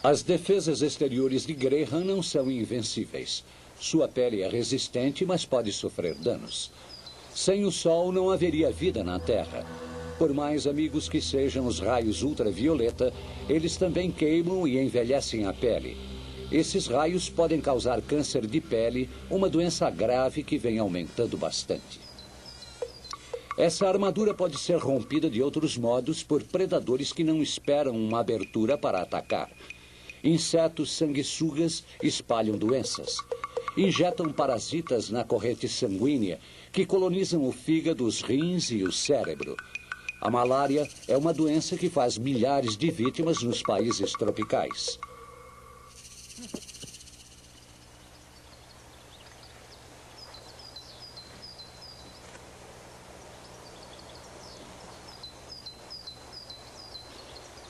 As defesas exteriores de Graham não são invencíveis. Sua pele é resistente, mas pode sofrer danos. Sem o sol não haveria vida na Terra. Por mais amigos que sejam os raios ultravioleta, eles também queimam e envelhecem a pele. Esses raios podem causar câncer de pele, uma doença grave que vem aumentando bastante. Essa armadura pode ser rompida de outros modos por predadores que não esperam uma abertura para atacar. Insetos sanguessugas espalham doenças. Injetam parasitas na corrente sanguínea que colonizam o fígado, os rins e o cérebro. A malária é uma doença que faz milhares de vítimas nos países tropicais.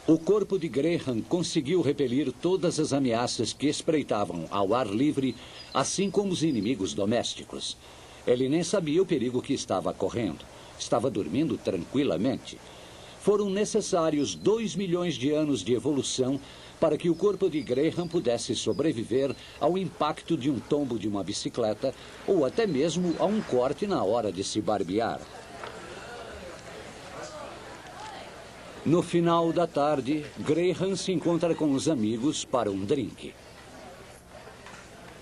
O corpo de Graham conseguiu repelir todas as ameaças que espreitavam ao ar livre, assim como os inimigos domésticos. Ele nem sabia o perigo que estava correndo. Estava dormindo tranquilamente. Foram necessários 2 milhões de anos de evolução para que o corpo de Graham pudesse sobreviver ao impacto de um tombo de uma bicicleta ou até mesmo a um corte na hora de se barbear. No final da tarde, Graham se encontra com os amigos para um drink.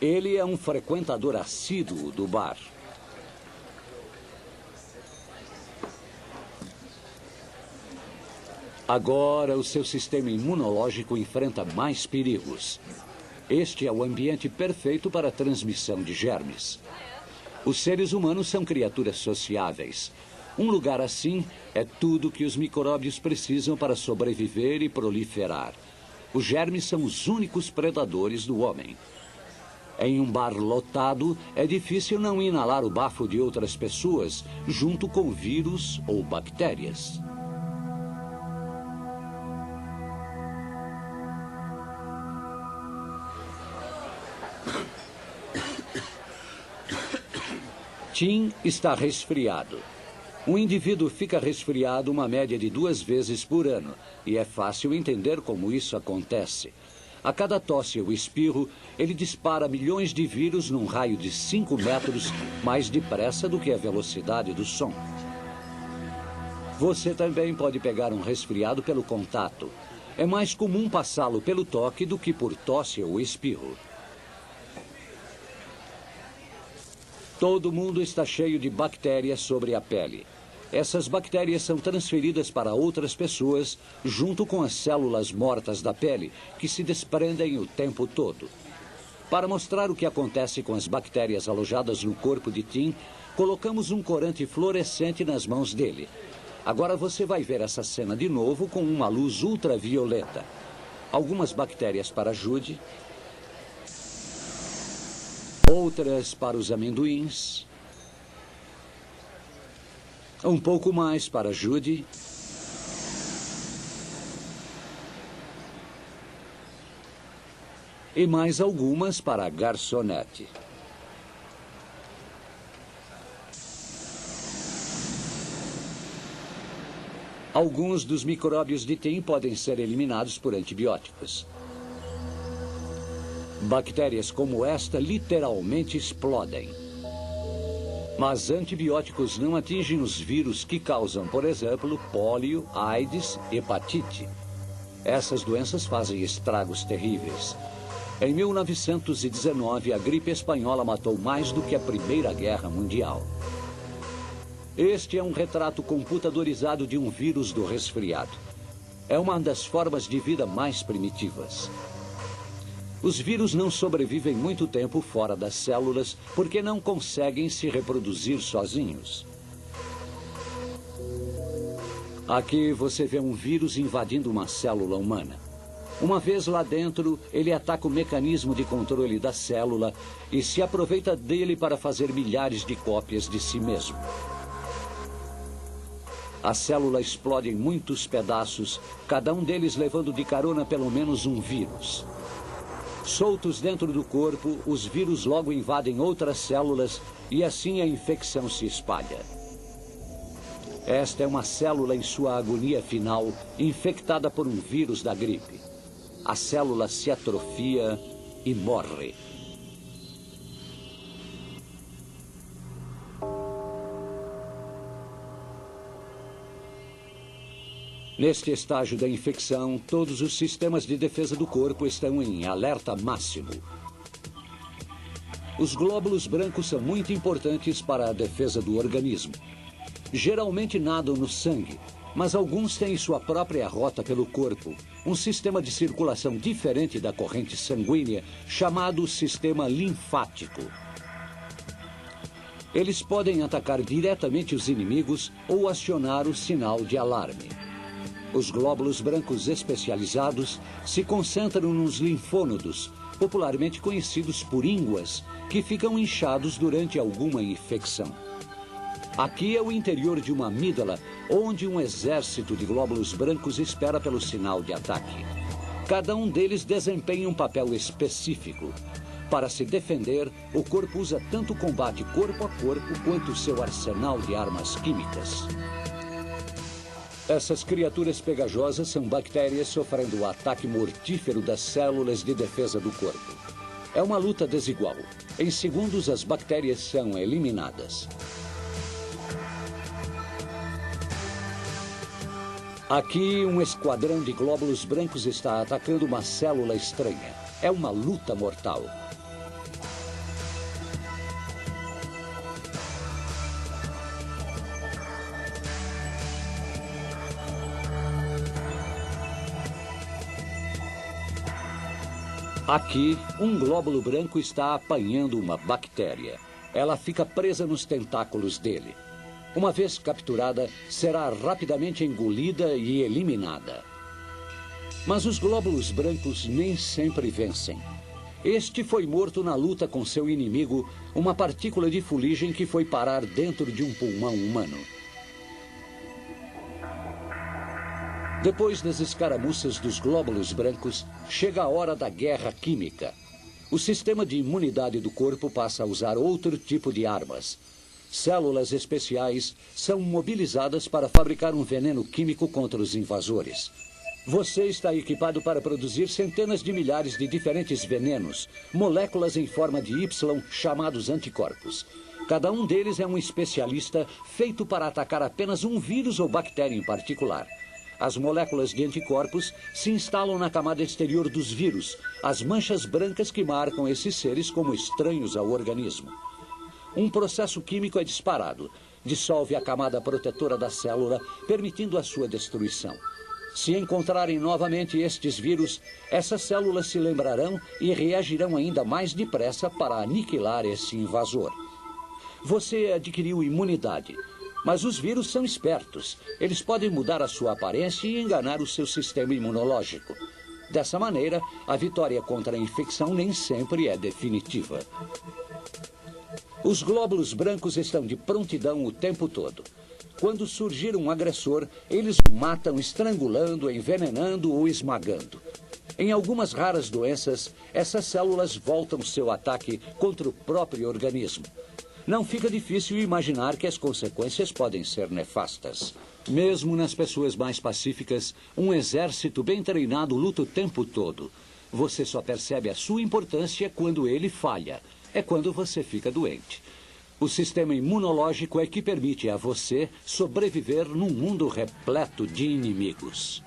Ele é um frequentador assíduo do bar. Agora, o seu sistema imunológico enfrenta mais perigos. Este é o ambiente perfeito para a transmissão de germes. Os seres humanos são criaturas sociáveis. Um lugar assim é tudo que os micróbios precisam para sobreviver e proliferar. Os germes são os únicos predadores do homem. Em um bar lotado, é difícil não inalar o bafo de outras pessoas, junto com vírus ou bactérias. Tim está resfriado. Um indivíduo fica resfriado uma média de 2 vezes por ano, e é fácil entender como isso acontece. A cada tosse ou espirro, ele dispara milhões de vírus num raio de 5 metros, mais depressa do que a velocidade do som. Você também pode pegar um resfriado pelo contato. É mais comum passá-lo pelo toque do que por tosse ou espirro. Todo mundo está cheio de bactérias sobre a pele. Essas bactérias são transferidas para outras pessoas junto com as células mortas da pele, que se desprendem o tempo todo. Para mostrar o que acontece com as bactérias alojadas no corpo de Tim, colocamos um corante fluorescente nas mãos dele. Agora você vai ver essa cena de novo com uma luz ultravioleta. Algumas bactérias para Judy, outras para os amendoins, um pouco mais para Judy, e mais algumas para a garçonete. Alguns dos micróbios de Tim podem ser eliminados por antibióticos. Bactérias como esta literalmente explodem. Mas antibióticos não atingem os vírus que causam, por exemplo, pólio, AIDS, hepatite. Essas doenças fazem estragos terríveis. Em 1919, a gripe espanhola matou mais do que a Primeira Guerra Mundial. Este é um retrato computadorizado de um vírus do resfriado. É uma das formas de vida mais primitivas. Os vírus não sobrevivem muito tempo fora das células porque não conseguem se reproduzir sozinhos. Aqui você vê um vírus invadindo uma célula humana. Uma vez lá dentro, ele ataca o mecanismo de controle da célula e se aproveita dele para fazer milhares de cópias de si mesmo. A célula explode em muitos pedaços, cada um deles levando de carona pelo menos um vírus. Soltos dentro do corpo, os vírus logo invadem outras células e assim a infecção se espalha. Esta é uma célula em sua agonia final, infectada por um vírus da gripe. a célula se atrofia e morre. Neste estágio da infecção, todos os sistemas de defesa do corpo estão em alerta máximo. Os glóbulos brancos são muito importantes para a defesa do organismo. Geralmente nadam no sangue, mas alguns têm sua própria rota pelo corpo, um sistema de circulação diferente da corrente sanguínea, chamado sistema linfático. Eles podem atacar diretamente os inimigos ou acionar o sinal de alarme. Os glóbulos brancos especializados se concentram nos linfônodos, popularmente conhecidos por ínguas, que ficam inchados durante alguma infecção. Aqui é o interior de uma amígdala, onde um exército de glóbulos brancos espera pelo sinal de ataque. Cada um deles desempenha um papel específico. Para se defender, o corpo usa tanto o combate corpo a corpo quanto o seu arsenal de armas químicas. Essas criaturas pegajosas são bactérias sofrendo o ataque mortífero das células de defesa do corpo. É uma luta desigual. Em segundos, as bactérias são eliminadas. Aqui, um esquadrão de glóbulos brancos está atacando uma célula estranha. É uma luta mortal. Aqui, um glóbulo branco está apanhando uma bactéria. Ela fica presa nos tentáculos dele. Uma vez capturada, será rapidamente engolida e eliminada. Mas os glóbulos brancos nem sempre vencem. Este foi morto na luta com seu inimigo, uma partícula de fuligem que foi parar dentro de um pulmão humano. Depois das escaramuças dos glóbulos brancos, chega a hora da guerra química. O sistema de imunidade do corpo passa a usar outro tipo de armas. Células especiais são mobilizadas para fabricar um veneno químico contra os invasores. Você está equipado para produzir centenas de milhares de diferentes venenos, moléculas em forma de Y chamados anticorpos. Cada um deles é um especialista feito para atacar apenas um vírus ou bactéria em particular. As moléculas de anticorpos se instalam na camada exterior dos vírus, as manchas brancas que marcam esses seres como estranhos ao organismo. Um processo químico é disparado, dissolve a camada protetora da célula, permitindo a sua destruição. Se encontrarem novamente estes vírus, essas células se lembrarão e reagirão ainda mais depressa para aniquilar esse invasor. Você adquiriu imunidade. Mas os vírus são espertos. Eles podem mudar a sua aparência e enganar o seu sistema imunológico. Dessa maneira, a vitória contra a infecção nem sempre é definitiva. Os glóbulos brancos estão de prontidão o tempo todo. Quando surgir um agressor, eles o matam estrangulando, envenenando ou esmagando. Em algumas raras doenças, essas células voltam seu ataque contra o próprio organismo. Não fica difícil imaginar que as consequências podem ser nefastas. Mesmo nas pessoas mais pacíficas, um exército bem treinado luta o tempo todo. Você só percebe a sua importância quando ele falha. É quando você fica doente. O sistema imunológico é que permite a você sobreviver num mundo repleto de inimigos.